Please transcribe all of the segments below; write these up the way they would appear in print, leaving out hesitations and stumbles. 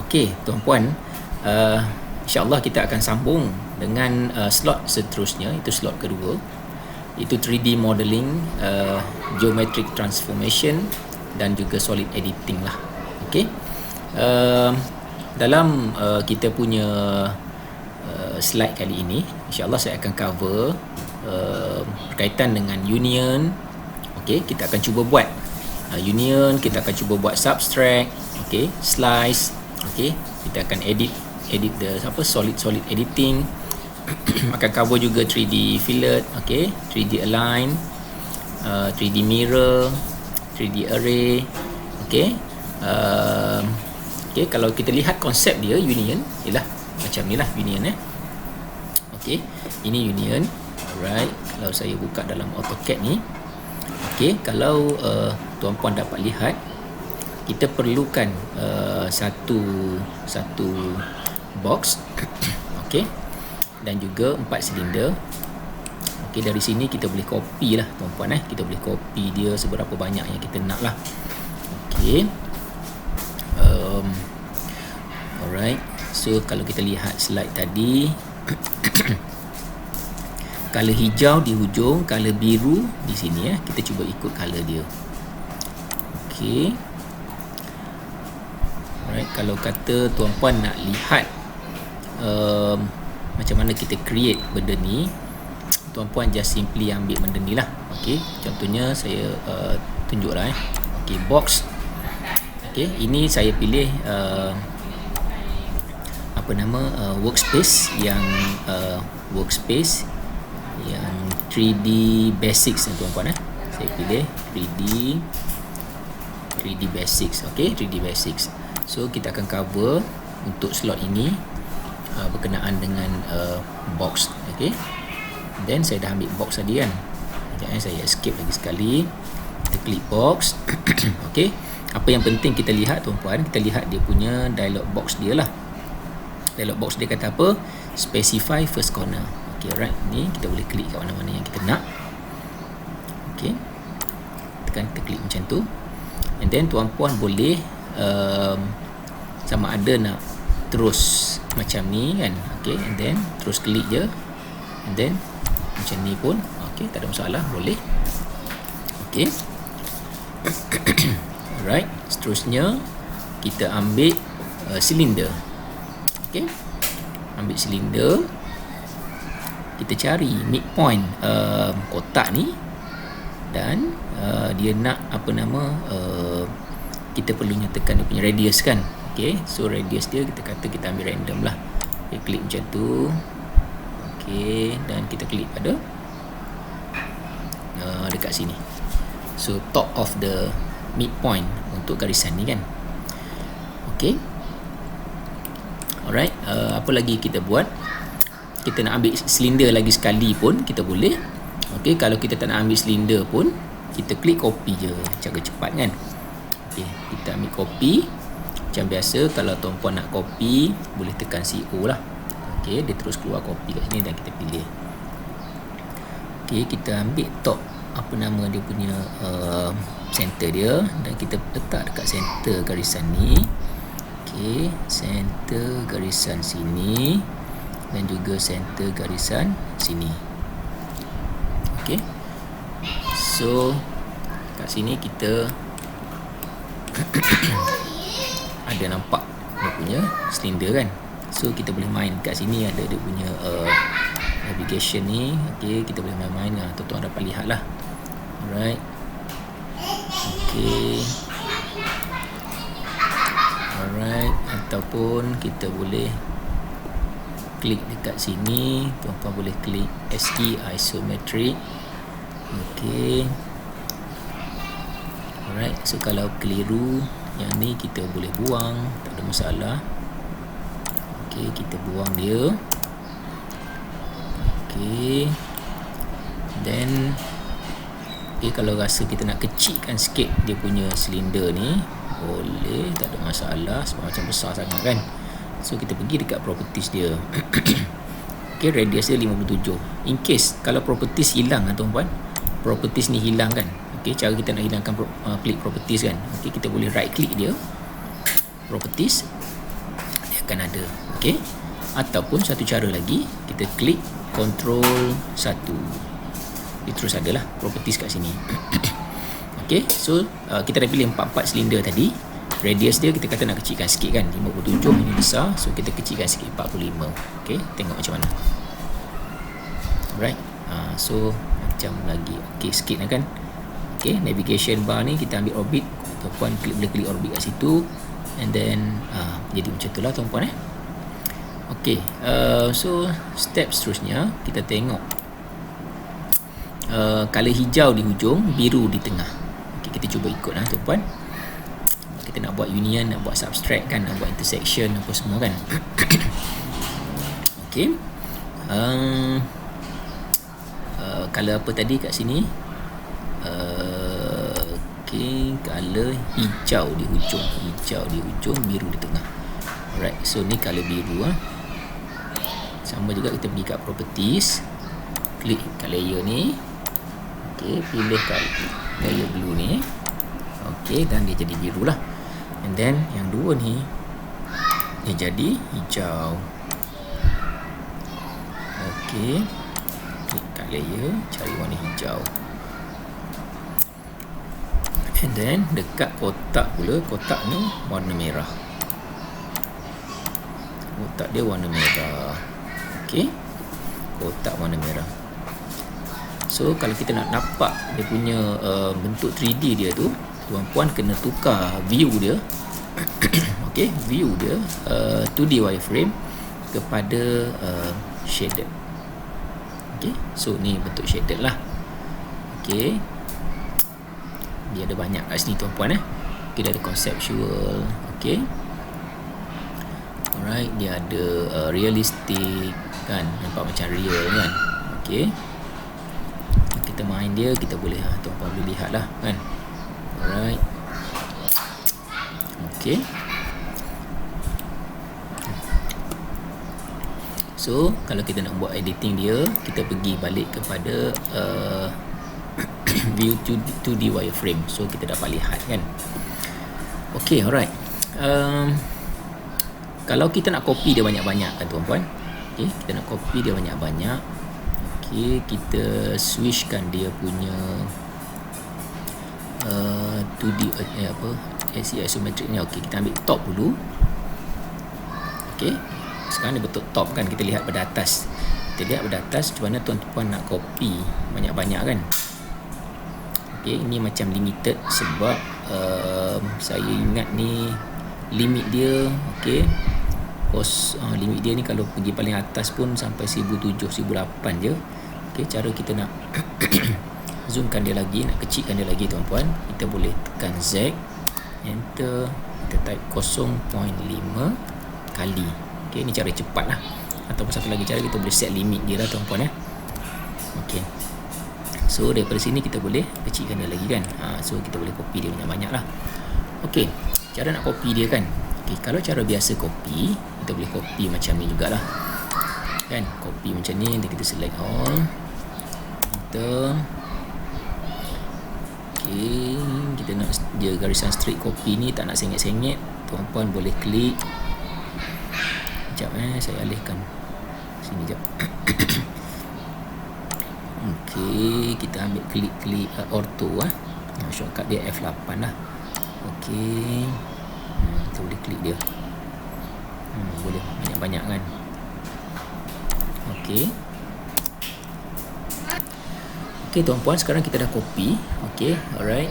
Okey, tuan-puan, insya-Allah kita akan sambung dengan slot seterusnya, itu slot kedua. Itu 3D modeling, geometric transformation dan juga solid editing lah. Okey. Dalam kita punya slide kali ini, insya-Allah saya akan cover berkaitan dengan union. Okey, kita akan cuba buat union, kita akan cuba buat subtract, okey, slice, okey, kita akan edit the solid editing. Akan cover juga 3D fillet, okey, 3D align, 3D mirror, 3D array, okey. Okey, kalau kita lihat konsep dia union ialah macam ni lah union okey, ini union. Alright, kalau saya buka dalam AutoCAD ni, okey, kalau tuan-puan dapat lihat, kita perlukan satu box, okey, dan juga 4 silinder. Okey, dari sini kita boleh copy lah tuan-puan kita boleh copy dia seberapa banyak yang kita nak lah. Okey. Alright, so kalau kita lihat slide tadi, color hijau di hujung, color biru di sini kita cuba ikut color dia. Okey. Alright, kalau kata tuan-puan nak lihat macam mana kita create benda ni, tuan-puan just simply ambil benda ni lah. Okey, contohnya saya tunjuklah okey, box. Okey, ini saya pilih workspace yang 3D basics tuan-puan saya pilih 3D basics. Okey, 3D basics. So kita akan cover untuk slot ini berkenaan dengan box. Okey, then saya dah ambil box tadi kan. Sekejap saya escape lagi sekali. Kita klik box. Okey, apa yang penting kita lihat tuan-puan, kita lihat dia punya dialog box dia lah. Dialog box dia kata apa? Specify first corner. Okey, alright, ni kita boleh klik kat mana-mana yang kita nak. Okey, kita klik macam tu, and then tuan-puan boleh sama ada nak terus macam ni kan. Okey, and then terus klik je, and then macam ni pun okey, tak ada masalah, boleh. Okey. Alright, seterusnya kita ambil silinder. Okey, ambil silinder, kita cari midpoint kotak ni, dan dia nak kita perlu nyatakan dia punya radius kan. Okey, so radius dia kita ambil random lah. Okay, klik macam tu. Okey, dan kita klik pada dekat sini. So top of the midpoint untuk garisan ni kan. Okey. Alright, apa lagi kita buat? Kita nak ambil silinder lagi sekali pun kita boleh. Okey, kalau kita tak nak ambil silinder pun, kita klik copy je, cara cepat kan. Okey, kita ambil copy. Macam biasa, kalau tuan-puan nak copy, boleh tekan CO lah. Okey, dia terus keluar copy kat sini dan kita pilih. Okey, kita ambil top dia punya center dia, dan kita letak dekat center garisan ni. Okey, center garisan sini dan juga center garisan sini. Okey, so kat sini kita ada nampak dia punya silinder kan. So kita boleh main kat sini, ada dia punya navigation ni. Okey, kita boleh main-main lah, tuan-tuan dapat lihat lah. Alright. Okey, alright, ataupun kita boleh klik dekat sini, tuan-tuan boleh klik SE isometric. Okey, alright, so kalau keliru yang ni kita boleh buang, tak ada masalah. Okey, kita buang dia. Okey, then kalau rasa kita nak kecilkan sikit dia punya silinder ni, boleh, tak ada masalah, sebab macam besar sangat kan. So kita pergi dekat properties dia. Okey, radius dia 57. In case kalau properties hilang tuan-puan, properties ni hilang kan. Okey, cara kita nak hilangkan klik properties kan. Okey, kita boleh right click dia, properties. akan ada. Okey. Ataupun satu cara lagi, kita klik Ctrl 1. Dia terus adalah properties kat sini. Okey, so kita dah pilih 44 silinder tadi. Radius dia kita kata nak kecilkan sikit kan, 57 ini besar, so kita kecilkan sikit 45. Okey, tengok macam mana. Alright. So macam lagi okey sikit lah kan. Okey, navigation bar ni kita ambil orbit, tuan-puan boleh klik orbit kat situ, and then jadi macam itulah tuan-puan Okey, so step seterusnya kita tengok color hijau di hujung, biru di tengah. Okey, kita cuba ikutlah tuan-puan. Kita nak buat union, nak buat subtract kan, nak buat intersection apa semua kan. Okey. Color apa tadi kat sini? Okey, color hijau di hujung, biru di tengah. Alright, so ni color biru Sama juga kita pergi kat properties, klik kat layer ni. Okey, pilih kat layer blue ni. Okey, dan dia jadi biru lah. And then yang dua ni dia jadi hijau. Okey, klik kat layer, cari warna hijau. And then dekat kotak pula, kotak ni warna merah. Kotak dia warna merah. Okey, kotak warna merah. So kalau kita nak nampak dia punya bentuk 3D dia tu, tuan-puan kena tukar view dia. Okey, view dia 2D wireframe kepada shaded. Okey, so ni bentuk shaded lah. Okey, dia ada banyak kat sini tuan-puan Okey, dia ada conceptual. Okey, alright, dia ada realistic kan, nampak macam real kan. Okey, kita main dia, kita boleh tuan-puan boleh lihat lah kan. Alright. Okey. So kalau kita nak buat editing dia, kita pergi balik kepada view 2D wireframe. So kita dapat lihat kan. Okey, alright. Kalau kita nak copy dia banyak-banyak kan tuan-puan. Okey, kita nak copy dia banyak-banyak. Okey, kita switchkan dia punya 2D SE isometric ni. Okey, kita ambil top dulu. Okey, sekarang dia bentuk top kan, kita lihat pada atas. Kita lihat pada atas macam mana tuan-tuan nak copy banyak-banyak kan. Okey, ini macam limited sebab saya ingat ni limit dia. Okey, limit dia ni kalau pergi paling atas pun sampai 1007, 1008 je. Okey, cara kita nak zoomkan dia lagi, nak kecilkan dia lagi tuan-puan, kita boleh tekan Z, enter, kita type 0.5 kali. Okey, ni cara cepat lah. Ataupun satu lagi cara, kita boleh set limit dia lah tuan-puan Okey, so daripada sini kita boleh kecilkan dia lagi kan. So kita boleh copy dia banyak-banyak lah. Okey, cara nak copy dia kan. Okey, kalau cara biasa copy, kita boleh copy macam ni jugalah kan. Copy macam ni, nanti kita select all, enter. Okey, kita nak dia garisan straight copy ni, tak nak sengit-sengit, tuan-puan boleh klik. Sekejap saya alihkan sini sekejap. Okey, kita ambil klik ortho shortcut dia F8 lah. Okey, kita boleh klik dia. Boleh banyak-banyak kan. Okey. Okey tuan-puan, sekarang kita dah copy. Okey, alright.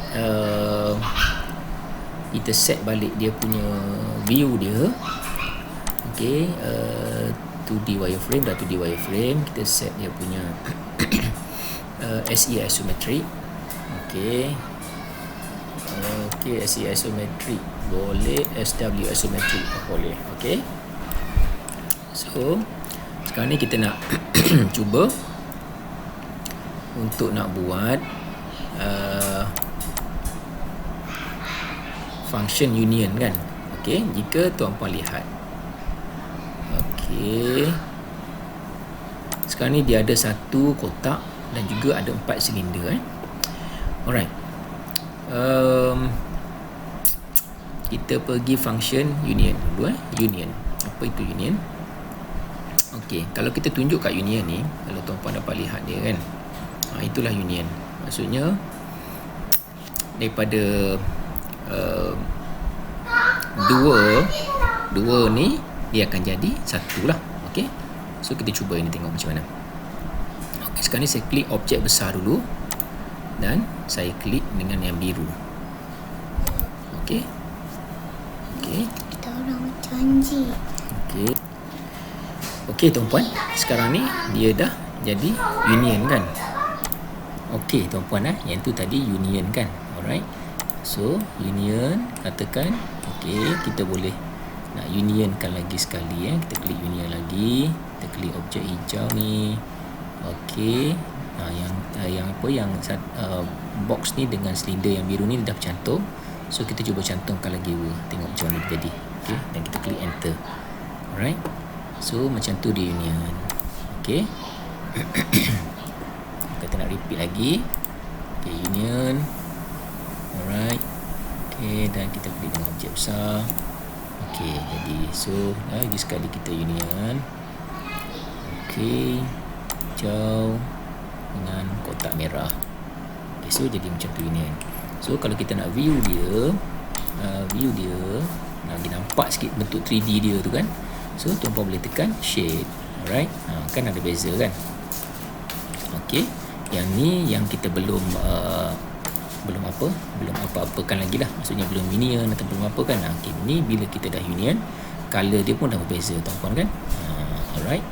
Kita set balik dia punya view dia. Okey, 2D wireframe, dah 2D wireframe. Kita set dia punya SE isometric. Okey. Okey, SE isometric boleh, SW isometric boleh. Okey. So, sekarang ni kita nak cuba untuk nak buat function union kan. Okey, jika tuan-puan lihat. Okey, sekarang ni dia ada satu kotak dan juga ada 4 silinder Alright. Kita pergi function union dulu union. apa itu union. Okey, kalau kita tunjuk kat union ni, kalau tuan-puan dapat lihat dia kan, itulah union. Maksudnya daripada dua ni dia akan jadi satu lah. Okey, so kita cuba ini tengok macam mana. Okey, sekarang ni saya klik objek besar dulu dan saya klik dengan yang biru. Okey. Kita orang janji. Okey tuan-puan, sekarang ni dia dah jadi union kan. Okey tuan-puan, yang tu tadi union kan. Alright. So union, katakan okey, kita boleh nak unionkan lagi sekali. Kita klik union lagi, kita klik objek hijau ni. Okey. Yang box ni dengan silinder yang biru ni dah bercantum. So kita cuba cantumkan lagi dua, tengok macam mana dia jadi. Okey, dan kita klik enter. Alright. So macam tu dia union. Okey. Kita nak repeat lagi. Okey, union. Alright. Okey, dan kita klik dengan objek besar. Okey, jadi so lagi sekali kita union. Okey, hijau dengan kotak merah. Okey, so jadi macam tu union. So kalau kita nak view dia, nak nampak sikit bentuk 3D dia tu kan. So tuan-puan boleh tekan shade. Alright. Kan ada beza kan. Okey. Yang ni yang kita belum apa-apakan lagi lah. Maksudnya belum union atau belum apa kan. Okey, ni bila kita dah union, color dia pun dah berbeza tuan-puan kan. Alright.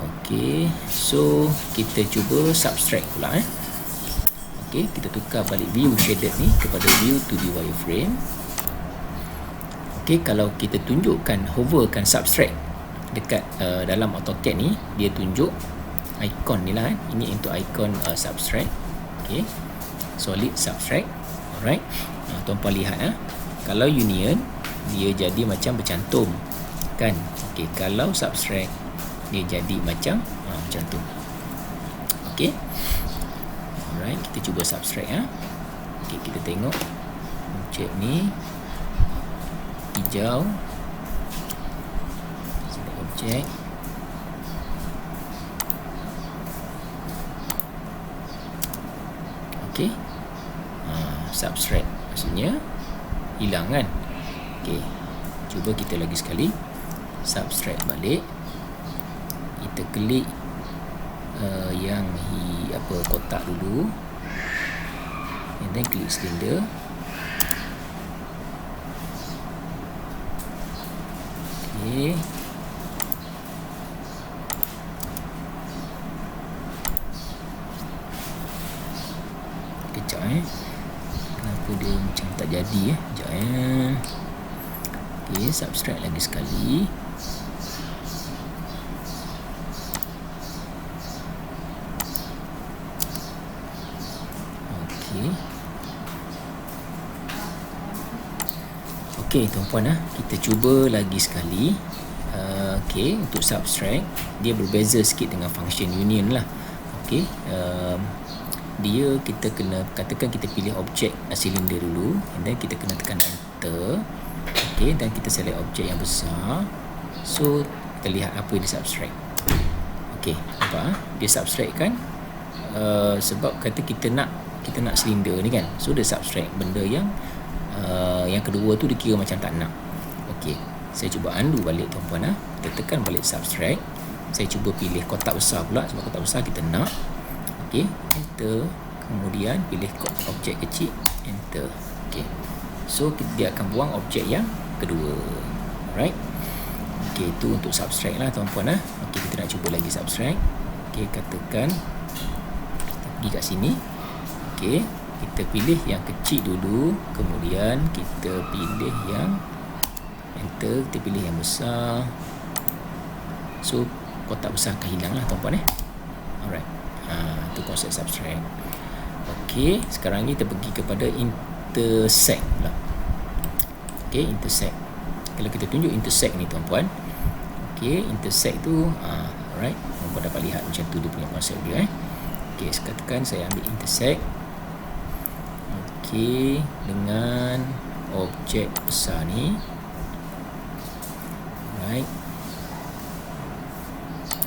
Okey. So kita cuba subtract pula Okey, kita tukar balik view shaded ni kepada view 2D wireframe. Okey, kalau kita tunjukkan, hoverkan subtract dekat dalam AutoCAD ni, dia tunjuk ikon ni lah. Ini untuk ikon subtract. Okey, solid subtract. Alright. Tuan-puan lihat kalau union dia jadi macam bercantum kan. Okey, kalau subtract dia jadi macam tu. Okey. Alright, kita cuba subtract Okey, kita tengok objek ni hijau. Select objek. Okey. Subtract maksudnya hilang kan. Okey. Cuba kita lagi sekali. Subtract balik. Kita klik yang kotak dulu. And then klik silinder. Okey. Kejap kenapa dia macam tak jadi Sekejap Okey, subtract lagi sekali. Okey tuan-puan, kita cuba lagi sekali. Okey, untuk subtract dia berbeza sikit dengan function union lah. Okey, dia kita kena katakan kita pilih objek silinder dulu, and then kita kena tekan enter. Okey, dan kita select objek yang besar. So kita lihat apa yang dia subtract. Okey, nampak dia subtract kan, sebab kata kita nak silinder ni kan. So dia subtract benda yang kedua tu dia kira macam tak nak. Okey, saya cuba undo balik tuan-puan. Kita tekan balik subtract. Saya cuba pilih kotak besar pula, sebab kotak besar kita nak. Okey, enter. Kemudian pilih objek kecil, enter. Okey, so dia akan buang objek yang kedua. Alright. Okey, itu untuk subtract lah tuan-puan. Okey, kita nak cuba lagi subtract. Okey, katakan kita pergi kat sini. Okey, kita pilih yang kecil dulu, kemudian kita pilih yang enter, kita pilih yang besar. So kotak besar akan hilang lah tuan-puan. Alright. Itu konsep subtract. Okey, sekarang ni kita pergi kepada intersect pula. Okey, intersect. Kalau kita tunjuk intersect ni tuan-puan. Okey, intersect tu alright, tuan-puan dapat lihat macam tu dia punya konsep dia. Okey, katakan saya ambil intersect. Okey, dengan objek besar ni. Alright.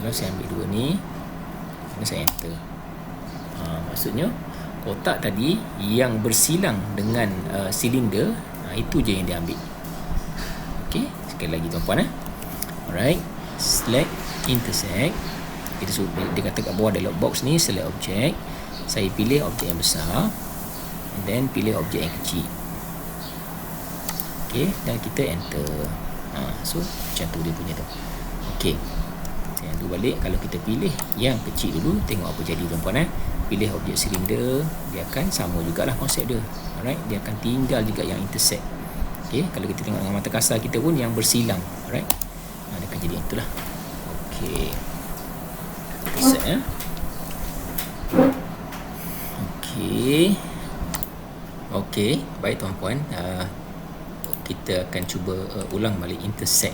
Kalau saya ambil 2 ni, saya enter. Maksudnya kotak tadi yang bersilang dengan silinder, itu je yang dia ambil. Okey, sekali lagi tuan-puan. Alright, select intersect. Dia kata kat bawah dialog box ni, select objek. Saya pilih objek yang besar, and then pilih objek yang kecil. Okey, dan kita enter. So macam tu dia punya tu. Okey, saya undo balik. Kalau kita pilih yang kecil dulu, tengok apa jadi tuan-puan. Pilih objek silinder, dia akan sama jugalah konsep dia. Alright, dia akan tinggal juga yang intersect. Okey, kalau kita tengok dengan mata kasar kita pun yang bersilang. Alright, dia akan jadi itulah. Okey, intersect Okey, baik tuan-puan. Kita akan cuba ulang balik intersect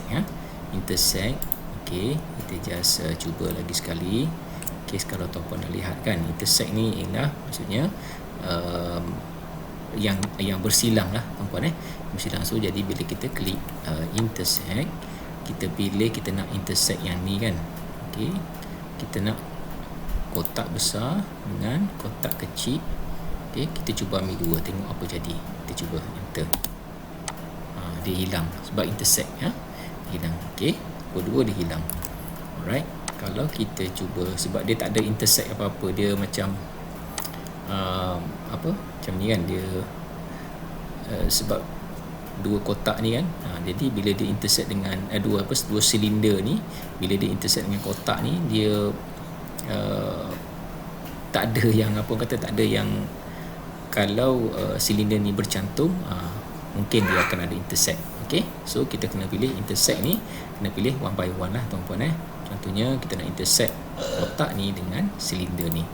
Intersect. Okey, kita just cuba lagi sekali. Okey, kalau tuan-puan dah lihat kan, intersect ni ialah maksudnya yang bersilang lah tuan-puan bersilang. So jadi bila kita klik intersect, kita pilih kita nak intersect yang ni kan. Okey, kita nak kotak besar dengan kotak kecil. Okey, kita cuba ambil 2, tengok apa jadi. Kita cuba enter. Dia hilang sebab intersect hilang. Okey, kedua dia hilang. Alright, kalau kita cuba, sebab dia tak ada intersect apa-apa, dia macam macam ni kan, dia sebab dua kotak ni kan, jadi bila dia intersect dengan dua silinder ni, bila dia intersect dengan kotak ni, dia tak ada yang tak ada yang, kalau silinder ni bercantum, mungkin dia akan ada intersect. Okey, so kita kena pilih intersect ni, kena pilih one by one lah tuan-puan. Contohnya kita nak intersect kotak ni dengan silinder ni.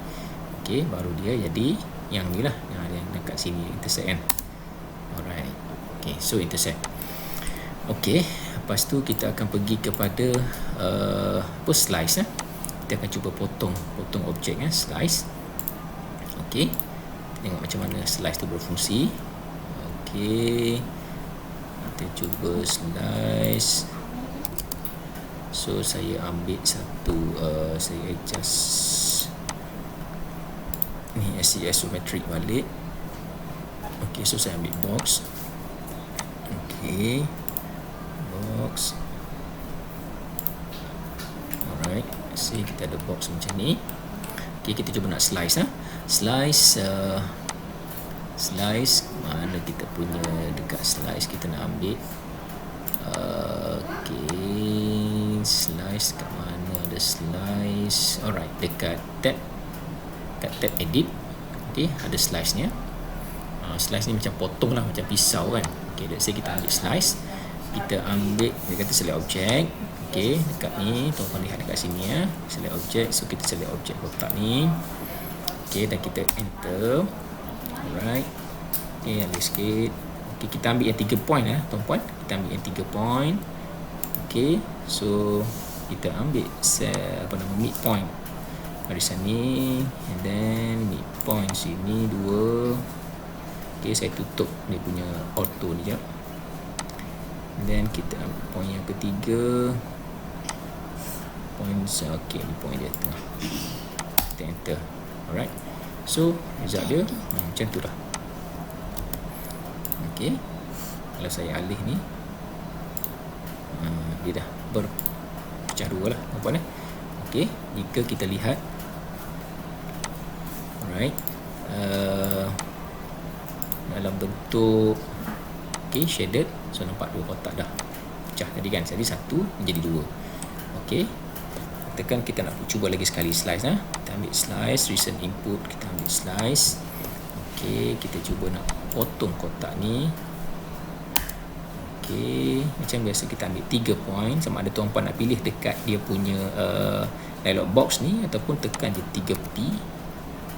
Okey, baru dia jadi yang ni lah, yang dekat sini intersect kan. Alright, okey, so intersect. Okey, lepas tu kita akan pergi kepada slice. Kita akan cuba potong objek slice. Okey, tengok macam mana slice tu berfungsi. Okey, kita cuba slice. So saya ambil satu, saya adjust ni isometric balik. Okey, so saya ambil box. Okey, box. Alright, see, kita ada box macam ni. Okey, kita cuba nak slice. Slice mana kita punya, dekat slice kita nak ambil. Okey, slice kat mana ada slice. Alright, dekat tab edit. Okey, ada slice nya. Slice ni macam potong lah, macam pisau kan. Okey, let's say kita ambil slice, kita ambil, dia kata select objek. Okey, dekat ni tuan-tuan lihat dekat sini select objek. So kita select objek kotak ni. Okey, dan kita enter. Alright, okey, ambil sikit. Okey, kita ambil yang 3 point tuan-puan. Kita ambil yang 3 point. Okey, so kita ambil midpoint barisan ni, and then midpoint sini 2. Okey, saya tutup dia punya auto ni jap. And then kita ambil point yang ketiga. Okey, ni point dia tengah. Kita enter. Alright, so result dia macam tu lah. Okey, kalau saya alih ni, dia dah berpecah dua lah tuan-puan. Okey, jika kita lihat, alright, dalam bentuk shaded, so nampak dua kotak dah pecah tadi kan. Jadi satu menjadi dua. Okey, katakan kita nak cuba lagi sekali slice. Kita ambil slice, recent input, kita ambil slice. Okey, kita cuba nak potong kotak ni. Okey, macam biasa kita ambil 3 point. Sama ada tuan-puan nak pilih dekat dia punya dialog box ni, ataupun tekan je 3P.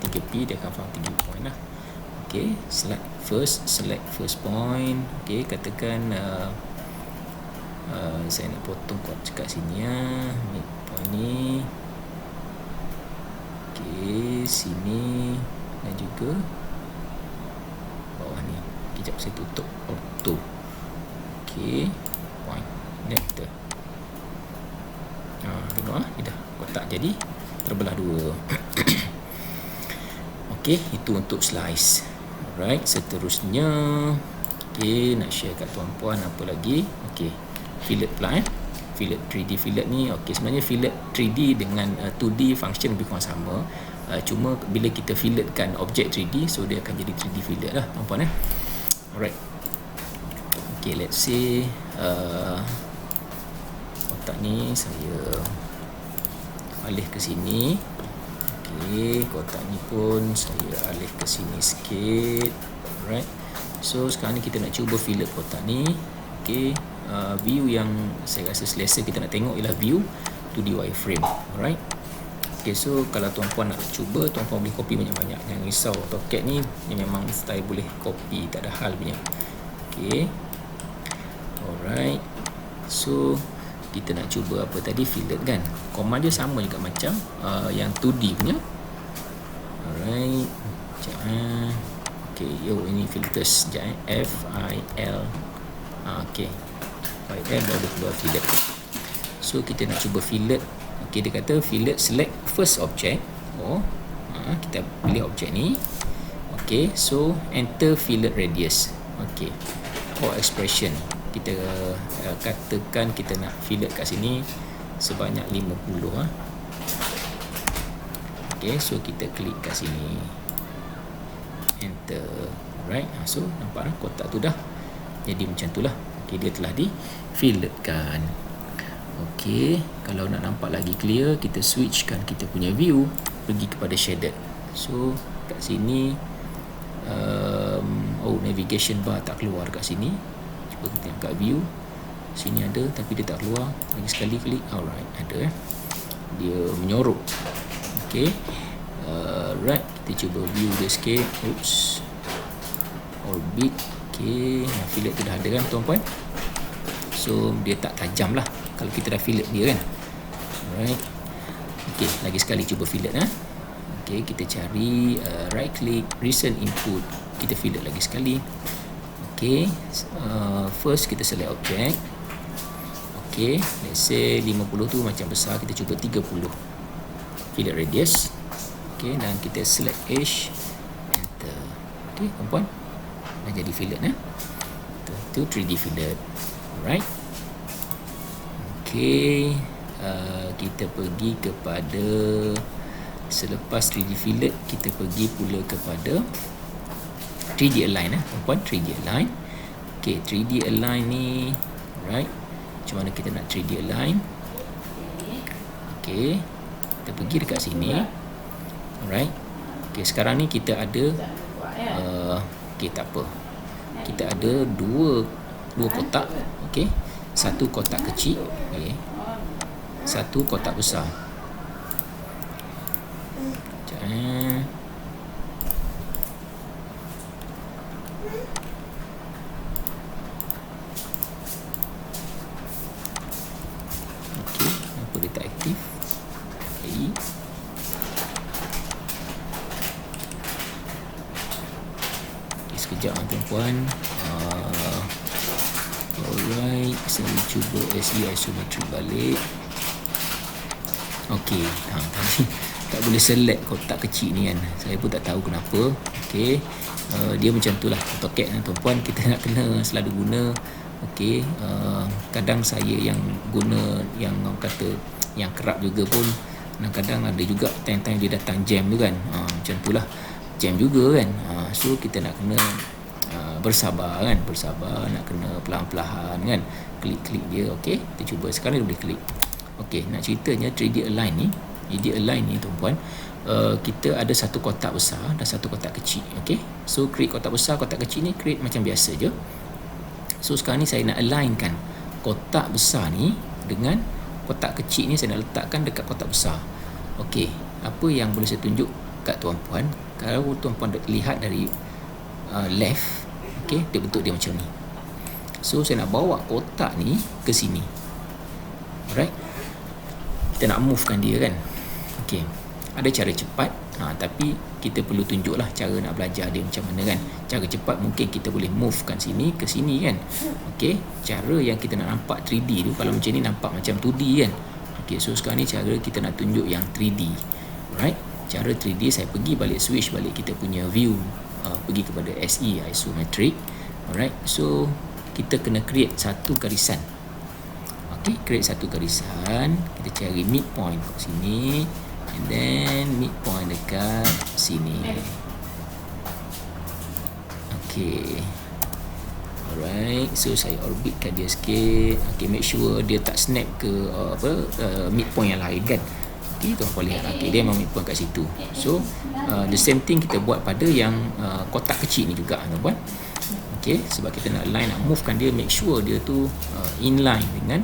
3P dia akan faham 3 point lah. Okey, select first point. Okey, katakan saya nak potong kat sini midpoint ni. Okey, sini dan juga bawah ni. Kejap saya tutup auto. Okey, point. Then kita tengok dia dah kotak jadi terbelah dua. Okey, itu untuk slice. Alright, seterusnya okey, nak share kat tuan-puan apa lagi. Okey, fillet pula fillet 3D fillet ni. Okey, sebenarnya fillet 3D dengan 2D function lebih kurang sama. Cuma bila kita filletkan objek 3D, so dia akan jadi 3D fillet lah tuan-puan. Alright. Okey, let's say kotak ni saya alih ke sini. Okey, kotak ni pun saya alih ke sini sikit. Alright. So sekarang ni kita nak cuba fillet kotak ni. Okey, view yang saya rasa selesa kita nak tengok ialah view 2D wireframe. Alright. Okey, so kalau tuan-puan nak cuba, tuan-puan boleh copy banyak-banyak. Jangan risau, AutoCAD ni memang style boleh copy, tak ada hal punya. Okey. Alright. So kita nak cuba apa tadi, fillet kan. Command dia sama juga macam yang 2D punya. Alright. Sekejap. Okay, ini filters. Sekejap F-I-L. Okay, F-I-L baru keluar fillet. So kita nak cuba fillet. Okay, dia kata fillet select first object. Kita pilih objek ni. Okay, so enter fillet radius. Okay, expression. Kita katakan kita nak fillet kat sini sebanyak 50. Okay, so kita klik kat sini, enter. Alright, so nampak kotak tu dah jadi macam tu lah. Okay, dia telah di filletkan. Okay, kalau nak nampak lagi clear, kita switchkan kita punya view pergi kepada shaded. So kat sini navigation bar tak keluar kat sini. Kita angkat view, sini ada tapi dia tak keluar. Lagi sekali klik. Alright, ada dia menyorok. Okay, right, kita cuba view dia sikit. Oops, orbit. Okay, fillet tu dah ada kan tuan-puan. So dia tak tajam lah kalau kita dah fillet dia kan. Alright. Okay, lagi sekali cuba fillet. Okay, kita cari right click, recent input, kita fillet lagi sekali. Okay, first kita select object. Okay, let's say 50 tu macam besar, kita cuba 30 fillet radius. Okay, dan kita select edge, enter. Okay, tuan-puan, dah jadi fillet. Itu 3D fillet. Alright. Okay, kita pergi kepada, selepas 3D fillet, kita pergi pula kepada 3D align. Tuan-puan, 3D align. Okay, 3D align ni, right, macam mana kita nak 3D align. Okay, kita pergi dekat sini. Alright. Okay, sekarang ni kita ada okay, tak apa, kita ada dua kotak. Okay, satu kotak kecil, okay, satu kotak besar. Dia tak aktif. Okay. Sekejap tuan-puan. Alright, saya cuba SE isometric balik. Okay, tadi tak boleh select kotak kecil ni kan. Saya pun tak tahu kenapa. Okay, dia macam tu lah AutoCAD tuan-puan, kita nak kena selalu guna. Okay, kadang saya yang guna yang orang kata yang kerap juga pun, kadang-kadang ada juga time-time dia datang jam tu kan. Macam tu lah, jam juga kan. So kita nak kena bersabar kan, nak kena perlahan-perlahan kan, klik-klik dia. Okay, kita cuba sekarang dia boleh klik. Okay, nak ceritanya 3D align ni tuan-puan, kita ada satu kotak besar dan satu kotak kecil. Okay, so create kotak besar, kotak kecil ni create macam biasa je. So sekarang ni saya nak alignkan kotak besar ni dengan kotak kecil ni, saya nak letakkan dekat kotak besar. Okey, apa yang boleh saya tunjuk kat tuan-puan, kalau tuan-puan lihat dari left, okey, dia bentuk dia macam ni. So saya nak bawa kotak ni ke sini. Alright, kita nak movekan dia kan. Okey, ada cara cepat, tapi kita perlu tunjuklah cara nak belajar dia macam mana kan. Cara cepat mungkin kita boleh movekan sini ke sini kan. Okey, cara yang kita nak nampak 3D tu, kalau macam ni nampak macam 2D kan. Okay, so sekarang ni cara kita nak tunjuk yang 3D. Alright, cara 3D saya pergi balik, switch balik kita punya view, pergi kepada SE isometric. Alright, so kita kena create satu garisan. Okay, create satu garisan. Kita cari midpoint kat sini, and then midpoint dekat sini. Okay, alright, so saya orbitkan dia sikit. Okay, make sure dia tak snap ke midpoint yang lain kan. Okay, tuan puan lihat. Okay, dia memang midpoint kat situ. So the same thing kita buat pada yang kotak kecil ni juga, tuan puan. Okay, sebab kita nak line, nak movekan dia, make sure dia tu inline dengan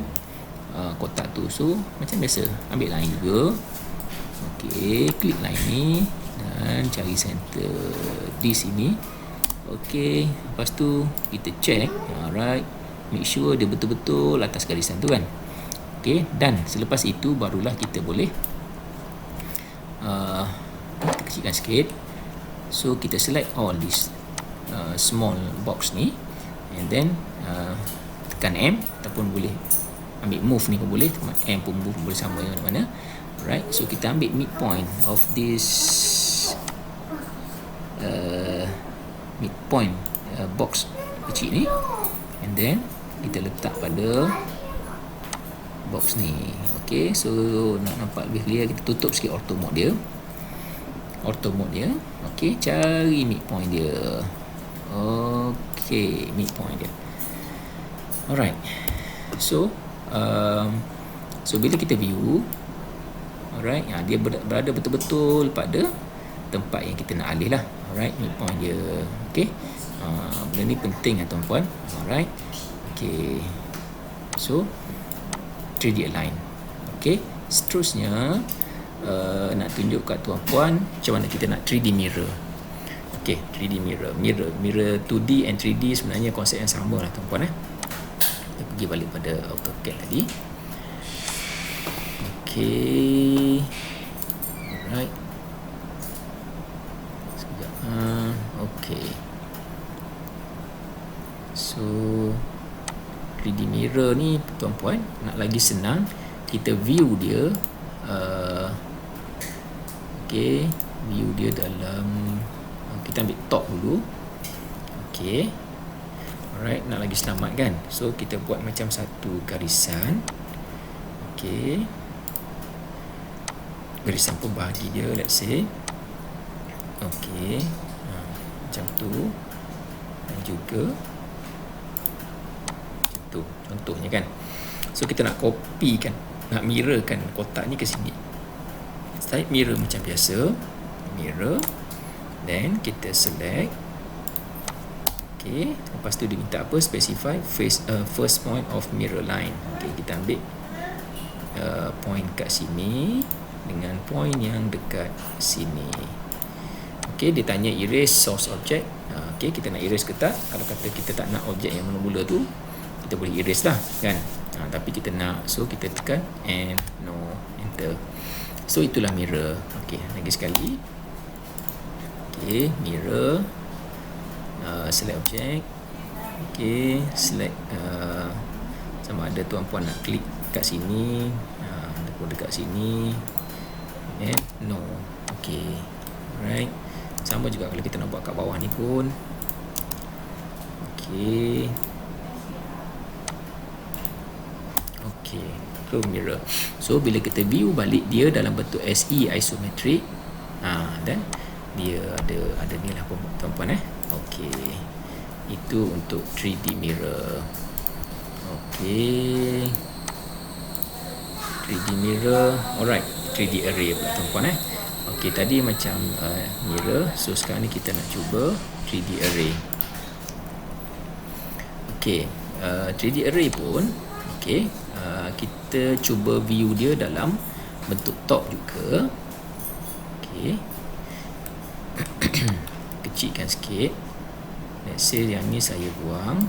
kotak tu. So macam biasa, ambil line juga. Okay, klik line ni dan cari center di sini. Okay, lepas tu kita check. Alright, make sure dia betul-betul atas garisan tu kan. Okay, dan selepas itu barulah kita boleh kita kecilkan sikit. So kita select all this small box ni, and then tekan M, ataupun boleh ambil move ni pun boleh, M pun move boleh, sama yang mana-mana. Right, so kita ambil midpoint of this midpoint box kecil ni, and then kita letak pada box ni. Okay, so nak nampak lebih clear, kita tutup sikit auto mode dia. Okay, cari midpoint dia. Okay, midpoint dia. Alright, so bila kita view, alright, dia berada betul-betul pada tempat yang kita nak alih lah. Alright, midpoint dia. Okay, benda ni penting lah tuan-puan. Alright, okay, so 3D align. Okay, seterusnya nak tunjuk kat tuan-puan macam mana kita nak 3D mirror. Okay, 3D mirror 2D and 3D sebenarnya konsep yang sama lah tuan-puan. Kita pergi balik pada AutoCAD tadi. Okay, alright, sekejap. Okay, so 3D mirror ni tuan-puan, nak lagi senang, kita view dia. Okay, view dia dalam, kita ambil top dulu. Okay, alright, nak lagi selamat kan. So kita buat macam satu garisan. Okay, garisan pembahagi dia, let's say. Okay, macam tu. Dan juga macam tu, contohnya kan. So kita nak copy kan, nak mirrorkan kotak ni ke sini. Side mirror macam biasa, mirror, then kita select. Okay, lepas tu dia minta apa, specify first point of mirror line. Okay, kita ambil point kat sini dengan point yang dekat sini. Okay, dia tanya erase source object. Okay, kita nak erase ke tak? Kalau kata kita tak nak objek yang mula-mula tu, kita boleh erase lah kan. Tapi kita nak, so kita tekan and no, enter. So itulah mirror. Okay, lagi sekali. Okay, mirror, select object. Okay, select sama ada tuan-puan nak klik kat sini ataupun dekat sini, and no. Okay, alright, sama juga kalau kita nak buat kat bawah ni pun. Okay, okay, so mirror. So bila kita view balik dia dalam bentuk SE isometric, dan dia ada ni lah tuan-puan. Okay, itu untuk 3D mirror. Okay, 3D mirror. Alright, 3D array pula tuan-puan. Okay, tadi macam mirror. So sekarang ni kita nak cuba 3D array. Okay, 3D array pun okay, kita cuba view dia dalam bentuk top juga. Okay, kecilkan sikit. Let's say yang ni saya buang.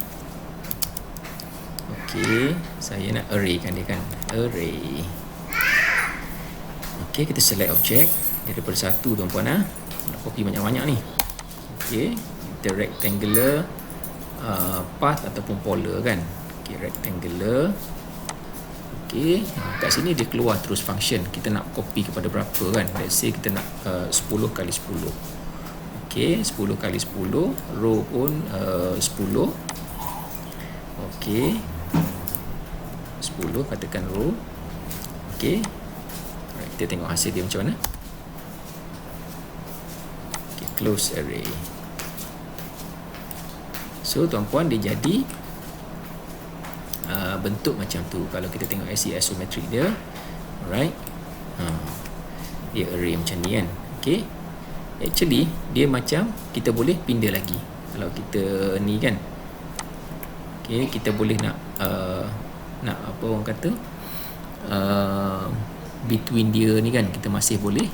Okay, saya nak array kan dia kan, array. Okay, kita select object daripada satu tuan-puan. Nak copy banyak-banyak ni. Okay, kita rectangular path ataupun polar kan. Okay, rectangular. Okey, kat sini dia keluar terus function. Kita nak copy kepada berapa kan? Let's say kita nak 10 kali 10. Okey, 10 kali 10, row pun 10. Okey. 10 katakan row. Okey. Alright, kita tengok hasil dia macam mana. Okey, close array. So tuan-puan, dia jadi bentuk macam tu. Kalau kita tengok isometric dia, alright, dia array macam ni kan. Okay, actually dia macam kita boleh pindah lagi. Kalau kita ni kan, okay, kita boleh nak apa orang kata, between dia ni kan, kita masih boleh.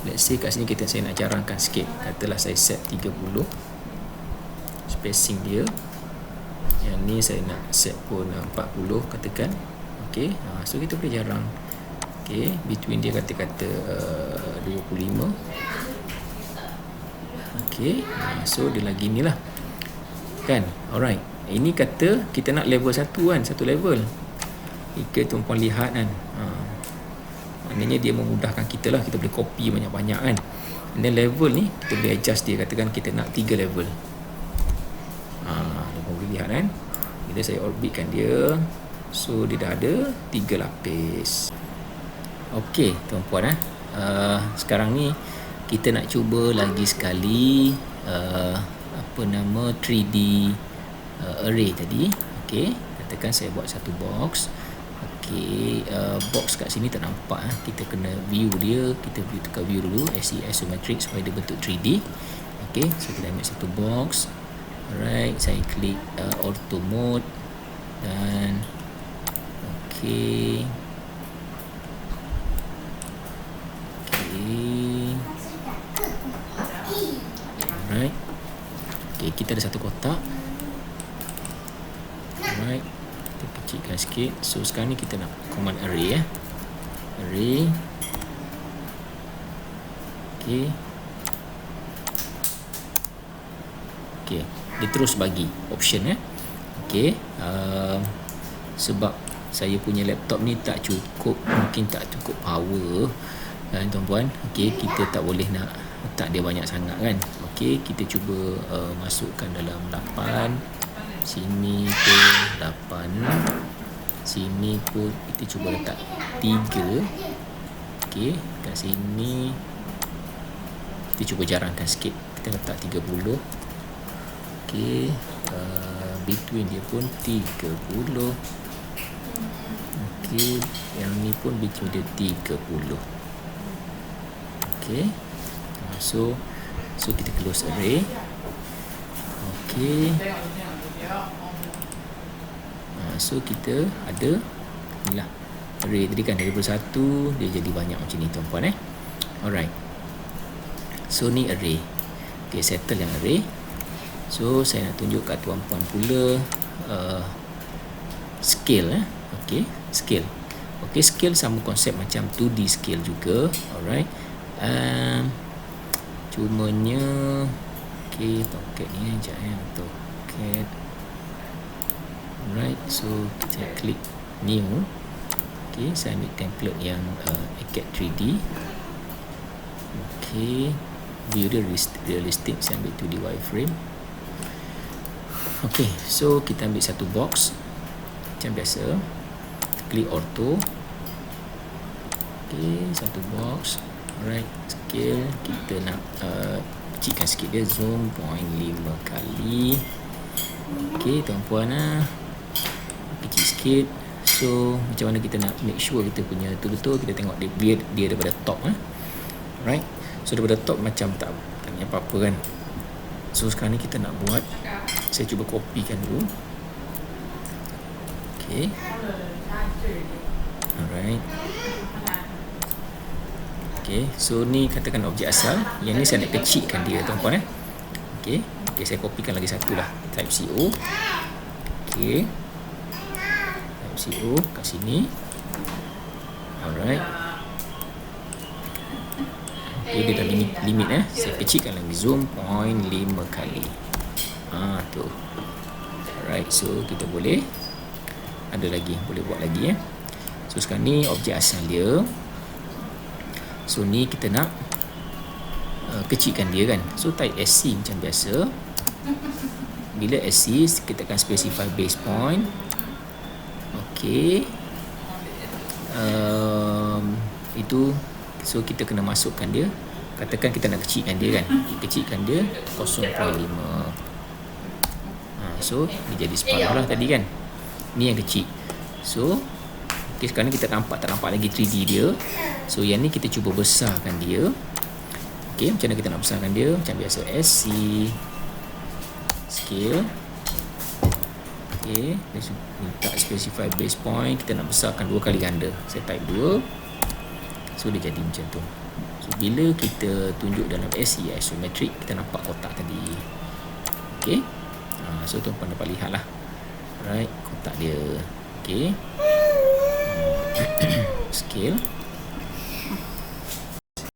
Let's say kat sini saya nak jarangkan sikit. Katalah saya set 30 spacing dia. Yang ni saya nak set pun 40 katakan. Okey, so kita boleh jarang. Okey, between dia kata-kata 25. Okey, so dia lagi ni lah kan. Alright, ini kata kita nak level 1 kan, satu level. Jika tuan-puan lihat kan, maknanya dia memudahkan kita lah. Kita boleh copy banyak-banyak kan. And then level ni kita boleh adjust dia. Katakan kita nak 3 level. Boleh lihat kan, bila saya orbitkan dia, so dia dah ada 3 lapis. Okey tuan-puan, sekarang ni kita nak cuba lagi sekali apa nama 3D array tadi. Okey, katakan saya buat satu box. Okey, box kat sini tak nampak. Kita kena view dia. Kita tukar view dulu, isometric, supaya dia bentuk 3D. Okey, so kita ambil satu box. Alright, saya klik auto mode dan okey. Alright. Okey, kita ada satu kotak. Alright. Kita kecilkan sikit. So sekarang ni kita nak command array Array. Okey. Okey. Dia terus bagi option Okey, sebab saya punya laptop ni tak cukup, mungkin tak cukup power kan tuan-puan. Okey, kita tak boleh nak letak dia banyak sangat kan. Okey, kita cuba masukkan dalam 8. Sini pun 8. Sini pun kita cuba letak 3. Okey, kat sini kita cuba jarangkan sikit. Kita letak 30. Okey, between dia pun 30. Okey, yang ni pun between dia 30. Okey, so kita close array. Okey, so kita ada ni lah array tadi kan, dari 1 dia jadi banyak macam ni tuan-puan Alright, so ni array. Okey, settle yang array. So saya nak tunjuk kat tuan-puan pula scale Okey, scale. Okey, scale sama konsep macam 2D scale juga. Alright. Cumanya okey, AutoCAD ni sekejap AutoCAD. Alright, so kita klik new. Okey, saya ambil template yang AutoCAD 3D. Okey, view dia realistic. Saya ambil 2D wireframe. Okey, so kita ambil satu box macam biasa. Klik auto. Okey, satu box. Alright, scale kita nak kecilkan sikit dia, zoom 0.5 kali. Okey tuan-puan, kecil sikit. So macam mana kita nak make sure kita punya betul-betul, kita tengok dia daripada top Alright, so daripada top macam tak ada apa-apa kan. So sekarang ni kita nak buat, saya cuba kopikan dulu. Okey. Alright. Okey, so ni katakan objek asal. Yang ni saya nak kecilkan dia tuan-puan Okey. Okey, saya kopikan lagi satu lah. Type CO. Okey. Type CO kat sini. Alright. Okey, dia dah limit Saya kecilkan lagi, zoom 0.5 kali. Tu. Alright, so kita boleh ada lagi, boleh buat lagi So sekarang ni objek asal dia. So ni kita nak kecilkan dia kan. So type SC macam biasa. Bila SC, kita akan specify base point. Okay. Itu. So kita kena masukkan dia. Katakan kita nak kecilkan dia kan. Kecilkan dia 0.5. So dia jadi separuh lah tadi kan. Ni yang kecil. So okay, sekarang ni kita tak nampak lagi 3D dia. So yang ni kita cuba besarkan dia. Okay, macam mana kita nak besarkan dia? Macam biasa, SC scale. Okay, minta specify base point. Kita nak besarkan 2 kali ganda. Saya type 2. So dia jadi macam tu. So bila kita tunjuk dalam SC isometric, kita nampak kotak tadi. Okay. So tuan-tuan dapat lihat lah. Alright, kotak dia. Okay. Scale.